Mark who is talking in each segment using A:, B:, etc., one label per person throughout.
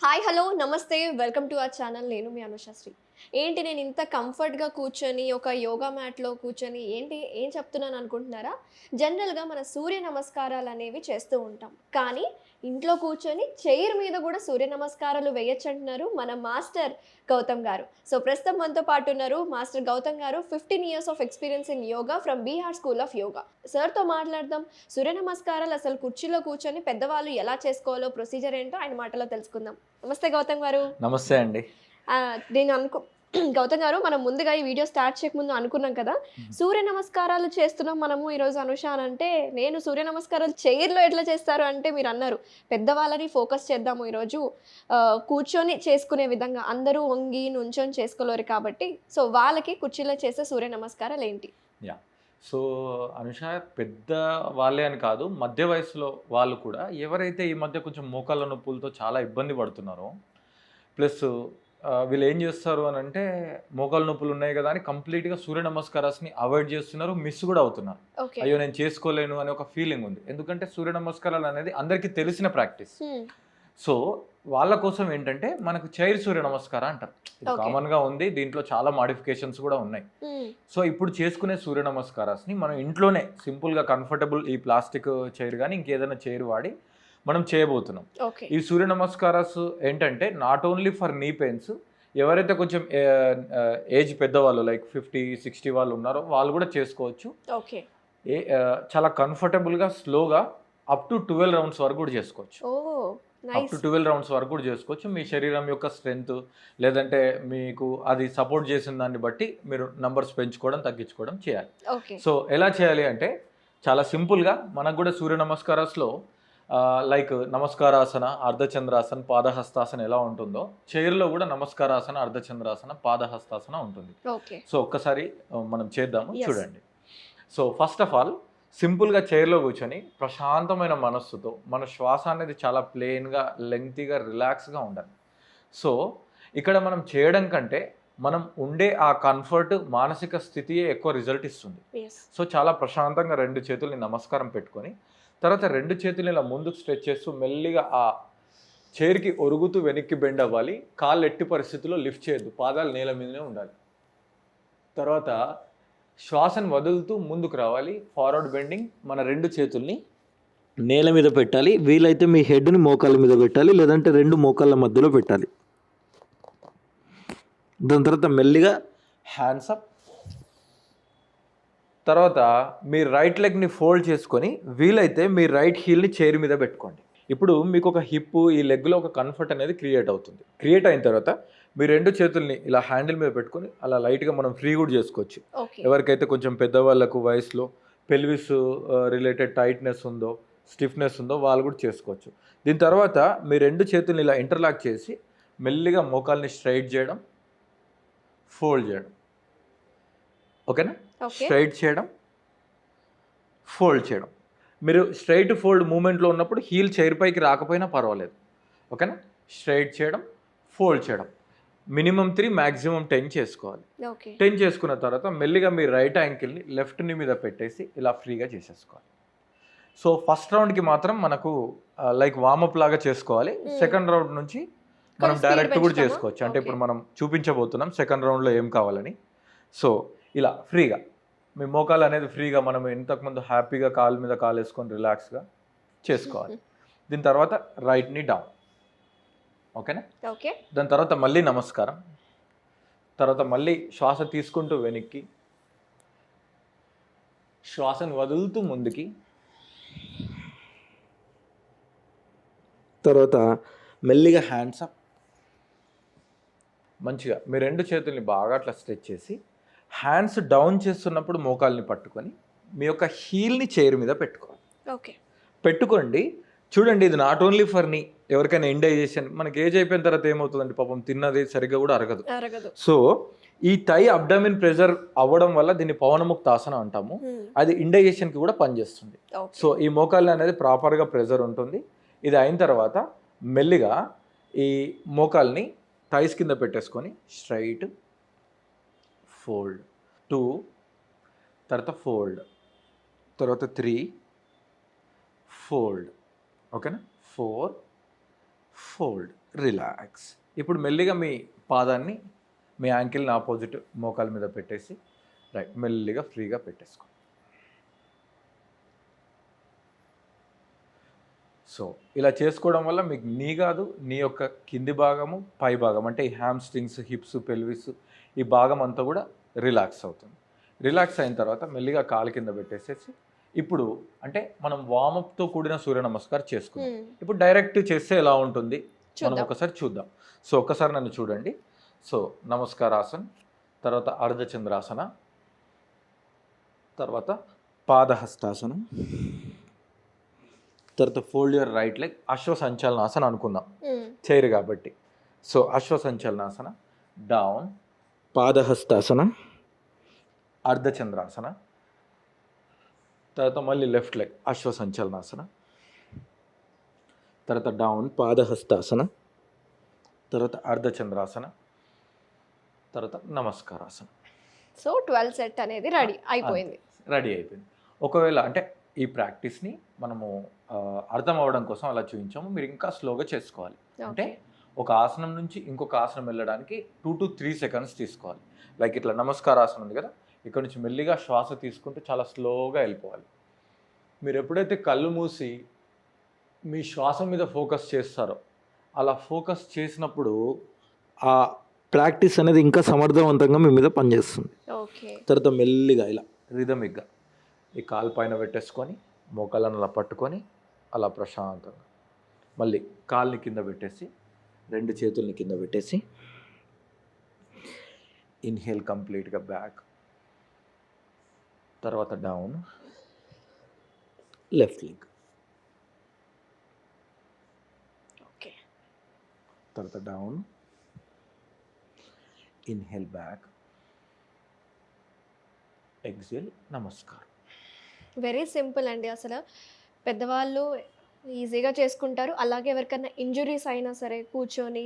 A: Hi hello నమస్తే welcome to our channel. నేను మీ అనుషాశ్రీ. ఏంటి నేను ఇంత కంఫర్ట్‌గా కూర్చొని ఒక యోగా మ్యాట్‌లో కూర్చొని ఏంటి ఏం చెప్తున్నాను అనుకుంటున్నారా? జనరల్‌గా మన సూర్య నమస్కారాలనేవి చేస్తూ ఉంటాం. కానీ ఇంట్లో కూర్చొని చైర్ మీద గూడా సూర్య నమస్కారాలు వేయొచ్చంటున్నారు మన మాస్టర్ గౌతమ్ గారు. సో, ప్రస్తుతం మనతో పాటు ఉన్నారు మాస్టర్ గౌతమ్ గారు. 15 years of experience in yoga from Bihar school of yoga. సార్‌తో మాట్లాడదాం. సూర్య నమస్కారాలు అసలు కుర్చీలో కూర్చొని పెద్దవాళ్ళు ఎలా చేసుకోవాలో ప్రొసీజర్ ఏంటో ఆయన మాటల్లో తెలుసుకుందాం. నమస్తే గౌతమ్ గారు.
B: నమస్తే అండి.
A: నేను గౌతమ్ గారు మనం ముందుగా ఈ వీడియో స్టార్ట్ చేయకముందు అనుకున్నాం కదా! సూర్య నమస్కారాలు చేస్తున్నాం మనము ఈరోజు అనూష అనంటే, నేను సూర్య నమస్కారాలు చైర్‌లో ఎట్లా చేస్తారు అంటే మీరన్నారు, పెద్దవాళ్ళని ఫోకస్ చేద్దాము ఈరోజు. కూర్చొని చేసుకునే విధంగా అందరూ వంగి, నుంచొని చేసుకోలేరు కాబట్టి, సో వాళ్ళకి కుర్చీలో చేసే సూర్య నమస్కారాలేంటి?
B: యాహ్! సో, అనుష పెద్ద వాళ్ళే అని కాదు, మధ్య వయస్సులో వాళ్ళు కూడా ఎవరైతే ఈ మధ్య కొంచెం మోకాళ్ళ నొప్పులతో చాలా ఇబ్బంది పడుతున్నారో, ప్లస్ వీళ్ళేం చేస్తారు అనంటే, మోకాళ్ళ నొప్పులు ఉన్నాయి కదా అని కంప్లీట్‌గా సూర్య నమస్కారాస్‌ని అవాయిడ్ చేస్తున్నారు. మిస్ కూడా అవుతున్నారు.
A: ఓకే.
B: అయ్యో! నేను చేసుకోలేను అనే ఒక ఫీలింగ్ ఉంది. ఎందుకంటే సూర్య నమస్కారాలు అనేది అందరికీ తెలిసిన ప్రాక్టీస్.
A: హ్మ్.
B: సో, వాళ్ళ కోసం ఏంటంటే మనకు చైర్ సూర్య నమస్కారం అంటారు. ఇది
A: ఓకే.
B: కామన్‌గా ఉంది. దీంట్లో చాలా మోడిఫికేషన్స్ కూడా ఉన్నాయి.
A: హ్మ్.
B: సో, ఇప్పుడు చేసుకునే సూర్య నమస్కారాస్‌ని మనం ఇంట్లోనే సింపుల్‌గా కంఫర్టబుల్ ఈ ప్లాస్టిక్ చైర్ గానీ, ఇంకేదైనా చైర్ వాడి మనం చేయబోతున్నాం.
A: ఓకే.
B: ఈ సూర్య నమస్కారాస్ ఏంటంటే నాట్ ఓన్లీ ఫర్ నీ పెయిన్స్, ఎవరైతే కొంచెం ఏజ్ పెద్దవాళ్ళు లైక్ 50, 60 వాళ్ళు ఉన్నారో వాళ్ళు కూడా చేసుకోవచ్చు.
A: ఓకే.
B: చాలా కంఫర్టబుల్‌గా, స్లోగా అప్ టు 12 రౌండ్స్ వరకు కూడా చేసుకోవచ్చు.
A: Oh!
B: Up to
A: nice.
B: 12 rounds వరకు కూడా చేసుకోవచ్చు. మీ శరీరం యొక్క స్ట్రెంత్ లేదంటే మీకు అది సపోర్ట్ చేసిన దాన్ని బట్టి మీరు నంబర్స్ పెంచుకోవడం, తగ్గించుకోవడం చేయాలి.
A: ఓకే.
B: సో, ఎలా చేయాలి అంటే చాలా సింపుల్‌గా మనకు కూడా సూర్య నమస్కారాస్‌లో లైక్ నమస్కారాసన, అర్ధచంద్రాసన, పాదహస్తాసన ఎలా ఉంటుందో చైర్‌లో కూడా నమస్కారాసన, అర్ధచంద్రాసన, పాదహస్తాసన ఉంటుంది.
A: ఓకే.
B: సో, ఒక్కసారి మనం చేద్దాము.
A: యెస్.
B: చూడండి. సో, ఫస్ట్ ఆఫ్ ఆల్ సింపుల్‌గా చైర్‌లో కూర్చొని ప్రశాంతమైన మనస్సుతో మన శ్వాస అనేది చాలా ప్లెయిన్‌గా, లెంగ్తీగా, రిలాక్స్‌గా ఉండాలి. సో, ఇక్కడ మనం చేయడం కంటే మనం ఉండే ఆ కంఫర్ట్, మానసిక స్థితియే ఎక్కువ రిజల్ట్ ఇస్తుంది.
A: యెస్.
B: సో, చాలా ప్రశాంతంగా 2 చేతుల్ని నమస్కారం పెట్టుకొని, తర్వాత 2 చేతుల్ని ఇలా ముందుకు స్ట్రెచ్ చేస్తూ మెల్లిగా ఆ చైర్‌కి ఒరుగుతూ వెనక్కి బెండ్ అవ్వాలి. కాళ్ళు ఎట్టి పరిస్థితుల్లో లిఫ్ట్ చేయొద్దు. పాదాలు నేల మీదనే ఉండాలి. తర్వాత శ్వాసను వదులుతూ ముందుకు రావాలి. Forward bending. మన 2 చేతుల్ని నేల మీద పెట్టాలి. వీలైతే మీ హెడ్‌ని మోకాళ్ళ మీద పెట్టాలి. లేదంటే 2 మోకాళ్ళ మధ్యలో పెట్టాలి. దాని తర్వాత మెల్లిగా హ్యాండ్స్ అప్. తర్వాత మీ రైట్ లెగ్‌ని ఫోల్డ్ చేసుకొని వీలైతే మీ రైట్ హీల్‌ని చైర్ మీద పెట్టుకోండి. ఇప్పుడు మీకు ఒక హిప్, ఈ లెగ్‌లో ఒక కంఫర్ట్ అనేది క్రియేట్ అవుతుంది. క్రియేట్ అయిన తర్వాత మీ 2 చేతుల్ని ఇలా హ్యాండిల్ మీద పెట్టుకొని అలా లైట్‌గా మనం ఫ్రీ కూడా చేసుకోవచ్చు.
A: ఓకే.
B: ఎవరికైతే కొంచెం పెద్దవాళ్ళకు వయసులో పెల్విస్ రిలేటెడ్ టైట్‌నెస్ ఉందో, స్టిఫ్‌నెస్ ఉందో వాళ్ళు కూడా చేసుకోవచ్చు. దీని తర్వాత మీ 2 చేతుల్ని ఇలా ఇంటర్లాక్ చేసి మెల్లిగా మోకాల్ని స్ట్రైట్ చేయడం, ఫోల్డ్ చేయడం. ఓకేనా?
A: ఓకే.
B: స్ట్రైట్ చేయడం, ఫోల్డ్ చేయడం. మీరు స్ట్రైట్ ఫోల్డ్ మూవ్‌మెంట్‌లో ఉన్నప్పుడు హీల్ చైర్ పైకి రాకపోయినా పర్వాలేదు. ఓకేనా? స్ట్రైట్ చేయడం, ఫోల్డ్ చేయడం. మినిమమ్ 3 మాక్సిమం 10 చేసుకోవాలి.
A: ఓకే.
B: 10 చేసుకున్న తర్వాత మెల్లిగా మీ రైట్ యాంకిల్‌ని లెఫ్ట్ నీ మీద పెట్టేసి ఇలా ఫ్రీగా చేసేసుకోవాలి. సో, ఫస్ట్ రౌండ్‌కి మాత్రం మనకు లైక్ వార్మప్ లాగా చేసుకోవాలి. సెకండ్ రౌండ్ నుంచి మనం
A: స్పీడ్
B: డైరెక్ట్ కూడా
A: పెంచుతామా?
B: చేసుకోవచ్చు. అంటే
A: ఓకే.
B: ఇప్పుడు మనం చూపించబోతున్నాం సెకండ్ రౌండ్‌లో ఏం కావాలని. సో, ఇలా ఫ్రీగా మీ మోకాలు అనేది ఫ్రీగా మనం ఇంతకుముందు హ్యాపీగా కాలు మీద కాలేసుకొని రిలాక్స్‌గా చేసుకోవాలి. దీని తర్వాత రైట్‌ని డౌన్. ఓకేనా?
A: ఓకే.
B: దాని తర్వాత మళ్ళీ నమస్కారం. తర్వాత మళ్ళీ శ్వాస తీసుకుంటూ వెనక్కి, శ్వాసను వదులుతూ ముందుకి, తర్వాత మెల్లిగా హ్యాండ్స్ అప్. మంచిగా మీ 2 చేతుల్ని బాగా అట్లా స్ట్రెచ్ చేసి హ్యాండ్స్ డౌన్ చేస్తున్నప్పుడు మోకాల్ని పట్టుకొని మీ యొక్క హీల్‌ని చైర్ మీద పెట్టుకోవాలి.
A: ఓకే.
B: పెట్టుకోండి. చూడండి, ఇది నాట్ ఓన్లీ ఫర్ నీ, ఎవరికైనా ఇండైజెషన్, మనకి ఏజ్ అయిపోయిన తర్వాత ఏమవుతుందండి పాపం తిన్నది సరిగ్గా కూడా అరగదు.
A: అరగదు.
B: సో, ఈ థై అబ్డామిన్ ప్రెషర్ అవ్వడం వల్ల దీన్ని పవనముక్తాసన అంటాము.
A: హ్మ్.
B: అది ఇండైజెషన్‌కి కూడా పనిచేస్తుంది.
A: ఓకే.
B: సో, ఈ మోకాళ్ళు అనేది ప్రాపర్‌గా ప్రెషర్ ఉంటుంది. ఇది అయిన తర్వాత మెల్లిగా ఈ మోకాల్ని థైస్ కింద పెట్టేసుకొని స్ట్రైట్, ఫోల్డ్, 2, తర్వాత ఫోల్డ్, తర్వాత 3, ఫోల్డ్. ఓకేనా? 4, ఫోల్డ్, రిలాక్స్. ఇప్పుడు మెల్లిగా మీ పాదాన్ని మీ యాంకిల్ని ఆపోజిట్ మోకాల మీద పెట్టేసి రైట్ మెల్లిగా ఫ్రీగా పెట్టేసుకో. సో ఇలా చేసుకోవడం వల్ల మీకు నీ కాదు, నీ యొక్క కింది భాగము పై భాగం అంటే ఈ హ్యామ్స్ట్రింగ్స్, హిప్స్, పెల్విస్ ఈ భాగం అంతా కూడా రిలాక్స్ అవుతుంది. రిలాక్స్ అయిన తర్వాత మెల్లిగా కాలు కింద పెట్టేసేసి ఇప్పుడు అంటే మనం వామప్తో కూడిన సూర్య నమస్కారం చేసుకున్నాం. ఇప్పుడు డైరెక్ట్ చేస్తే ఎలా ఉంటుంది మనం ఒకసారి చూద్దాం. సో ఒక్కసారి నన్ను చూడండి. సో నమస్కారాసన్, తర్వాత అర్ధచంద్రాసన, తర్వాత పాదహస్తాసనం, తర్వాత fold your right leg, Ashwa Sanchalanasana అనుకుందాం చైర్ కాబట్టి. సో అశ్వసంచలనాసన, డౌన్, పాదహస్తాసన, అర్ధచంద్రాసన, తర్వాత మళ్ళీ లెఫ్ట్ లెగ్ అశ్వసంచలనాసన, తర్వాత డౌన్ పాదహస్తాసన, తర్వాత అర్ధచంద్రాసన, తర్వాత నమస్కారాసన.
A: సో 12 సెట్ అనేది రెడీ అయిపోయింది.
B: ఒకవేళ అంటే ఈ ప్రాక్టీస్ని మనము అర్థం అవ్వడం కోసం అలా చూపించాము. మీరు ఇంకా స్లోగా చేసుకోవాలి. అంటే ఒక ఆసనం నుంచి ఇంకొక ఆసనం వెళ్ళడానికి 2 to 3 seconds తీసుకోవాలి. లైక్ ఇట్లా నమస్కారాసనం ఉంది కదా, ఇక్కడ నుంచి మెల్లిగా శ్వాస తీసుకుంటూ చాలా స్లోగా వెళ్ళిపోవాలి. మీరు ఎప్పుడైతే కళ్ళు మూసి మీ శ్వాస మీద ఫోకస్ చేస్తారో అలా ఫోకస్ చేసినప్పుడు ఆ ప్రాక్టీస్ అనేది ఇంకా సమర్థవంతంగా మీ మీద పనిచేస్తుంది. తర్వాత మెల్లిగా ఇలా రిథమిక్గా ఈ కాలు పైన పెట్టేసుకొని మోకాళ్ళను అలా పట్టుకొని అలా ప్రశాంతంగా మళ్ళీ కాల్ని కింద పెట్టేసి 2 చేతుల్ని కింద పెట్టేసి ఇన్హేల్ కంప్లీట్గా బ్యాక్, తర్వాత డౌన్, లెఫ్ట్ లెగ్, తర్వాత డౌన్, ఇన్హేల్ బ్యాక్, ఎక్సేల్, నమస్కారం.
A: వెరీ సింపుల్ అండి. అసలు పెద్దవాళ్ళు ఈజీగా చేసుకుంటారు. అలాగే ఎవరికైనా ఇంజురీస్ అయినా సరే కూర్చొని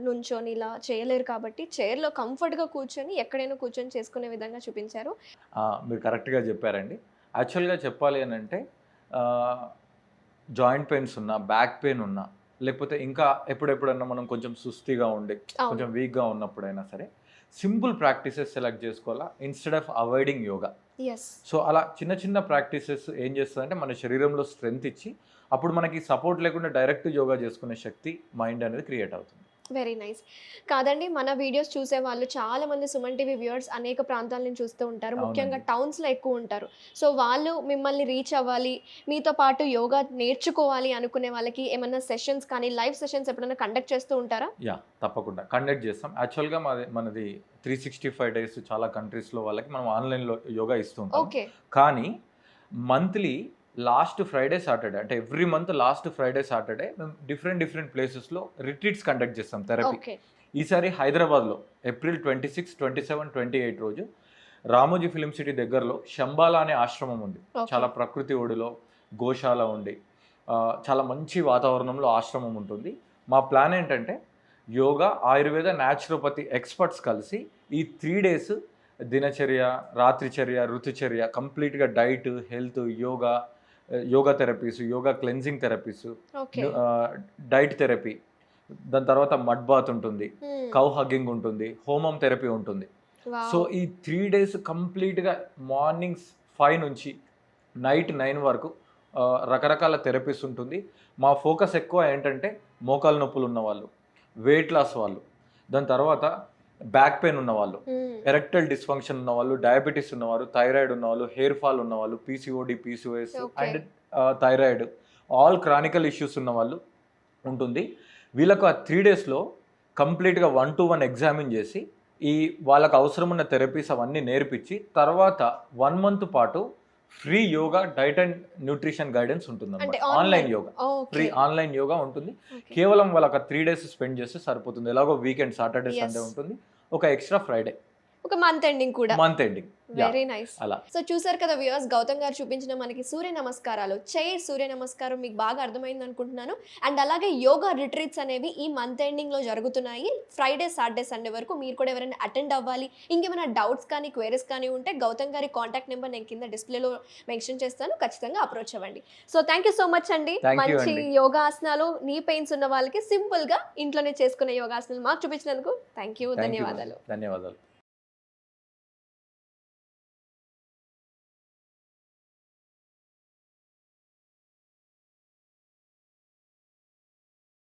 A: నుంచొని ఇలా చేయలేరు కాబట్టి చైర్లో కంఫర్ట్గా కూర్చొని ఎక్కడైనా కూర్చొని చేసుకునే విధంగా చూపించారు.
B: మీరు కరెక్ట్గా చెప్పారండి. యాక్చువల్గా చెప్పాలి అని అంటే జాయింట్ పెయిన్స్ ఉన్నా, బ్యాక్ పెయిన్ ఉన్నా, లేకపోతే ఇంకా ఎప్పుడెప్పుడన్నా మనం కొంచెం సుస్థిగా ఉండి కొంచెం వీక్గా ఉన్నప్పుడైనా సరే సింపుల్ ప్రాక్టీసెస్ సెలెక్ట్ చేసుకోవాలా instead of avoiding yoga. So అలా చిన్న చిన్న ప్రాక్టీసెస్ ఏం చేస్తుందంటే మన శరీరంలో స్ట్రెంగ్త్ ఇచ్చి అప్పుడు మనకి సపోర్ట్ లేకుండా డైరెక్ట్ యోగా చేసుకునే శక్తి మైండ్ అనేది క్రియేట్ అవుతుంది.
A: Very nice. కాదండి, మన వీడియోస్ చూసే వాళ్ళు చాలా మంది సుమన్ టీవీ వ్యూవర్స్ అనేక ప్రాంతాల నుంచి చూస్తూ ఉంటారు, ముఖ్యంగా టౌన్స్లో ఎక్కువ ఉంటారు. సో వాళ్ళు మిమ్మల్ని రీచ్ అవ్వాలి, మీతో పాటు యోగా నేర్చుకోవాలి అనుకునే వాళ్ళకి ఏమన్నా సెషన్స్ కానీ లైవ్ సెషన్స్ ఎప్పుడైనా కండక్ట్ చేస్తూ ఉంటారా?
B: తప్పకుండా కండక్ట్ చేస్తాం. యాక్చువల్గా మనది 365 days చాలా కంట్రీస్లో వాళ్ళకి మనం ఆన్లైన్లో యోగా ఇస్తూ ఉంటాం. కానీ మంత్లీ లాస్ట్ ఫ్రైడే సాటర్డే అంటే every month last Friday Saturday మేము డిఫరెంట్ ప్లేసెస్లో రిట్రీట్స్ కండక్ట్ చేస్తాం థెరపీ. ఈసారి హైదరాబాద్లో April 26, 27, 28 రోజు రామోజీ ఫిలిం సిటీ దగ్గరలో శంబాలా అనే ఆశ్రమం ఉంది. చాలా ప్రకృతి ఒడిలో గోశాల ఉండి చాలా మంచి వాతావరణంలో ఆశ్రమం ఉంటుంది. మా ప్లాన్ ఏంటంటే యోగా, ఆయుర్వేద, న్యాచురోపతి ఎక్స్పర్ట్స్ కలిసి ఈ 3 days దినచర్య, రాత్రిచర్య, ఋతుచర్య కంప్లీట్గా diet, health, yoga therapies, yoga cleansing therapies, diet therapy, దాని తర్వాత మడ్ బాత్ ఉంటుంది, కౌ హగ్గింగ్ ఉంటుంది, హోమం థెరపీ ఉంటుంది. సో ఈ 3 days కంప్లీట్గా మార్నింగ్ 5 నుంచి నైట్ 9 వరకు రకరకాల థెరపీస్ ఉంటుంది. మా ఫోకస్ ఎక్కువ ఏంటంటే మోకాలు నొప్పులు ఉన్నవాళ్ళు, వెయిట్ లాస్ వాళ్ళు, దాని తర్వాత బ్యాక్ పెయిన్ ఉన్నవాళ్ళు, ఎరెక్టల్ డిస్ఫంక్షన్ ఉన్నవాళ్ళు, డయాబెటీస్ ఉన్నవారు, థైరాయిడ్ ఉన్నవాళ్ళు, హెయిర్ ఫాల్ ఉన్నవాళ్ళు, PCOD, PCOS and thyroid, all Chronicle issues ఉన్నవాళ్ళు ఉంటుంది. వీళ్ళకు ఆ 3 daysలో కంప్లీట్గా 1-to-1 ఎగ్జామిన్ చేసి వాళ్ళకు అవసరం ఉన్న థెరపీస్ అవన్నీ నేర్పించి తర్వాత 1 month పాటు free yoga, diet and nutrition guidance ఉంటుంది అన్నమాట. Online yoga, free online yoga ఉంటుంది. కేవలం వాళ్ళకి 3 days స్పెండ్ చేస్తే సరిపోతుంది. ఎలాగో వీకెండ్ సాటర్డే సండే ఉంటుంది, ఒక ఎక్స్ట్రా ఫ్రైడే,
A: ఒక మంత్ ఎండింగ్ కూడా.
B: Month ending
A: very nice.
B: అలా
A: సో చూసారు కదా వ్యూవర్స్, గౌతమ్ గారు చూపించిన మనకి సూర్య నమస్కారాలు, చైర్ సూర్య నమస్కారం మీకు బాగా అర్థమైంది అనుకుంటున్నాను. అండ్ అలాగే యోగా రిట్రీట్స్ అనేవి ఈ మంత్ ఎండింగ్ లో జరుగుతున్నాయి. ఫ్రైడే, సాటర్డే, సండే వరకు మీరు కూడా ఎవరైనా అటెండ్ అవ్వాలి, ఇంకేమైనా డౌట్స్ కానీ క్వైరీస్ కానీ ఉంటే గౌతమ్ గారి కాంటాక్ట్ నెంబర్ నేను కింద డిస్ప్లేలో మెన్షన్ చేస్తాను, ఖచ్చితంగా అప్రోచ్ అవ్వండి. So thank you so much అండి.
B: Thank you
A: మంచి
B: అండి.
A: యోగాసనాలు, నీ పెయిన్స్ ఉన్న వాళ్ళకి సింపుల్ గా ఇంట్లోనే చేసుకునే యోగాసనాలు మాకు చూపించినందుకు థ్యాంక్ యూ.
B: Thank you,
A: ధన్యవాదాలు.
B: ధన్యవాదాలు.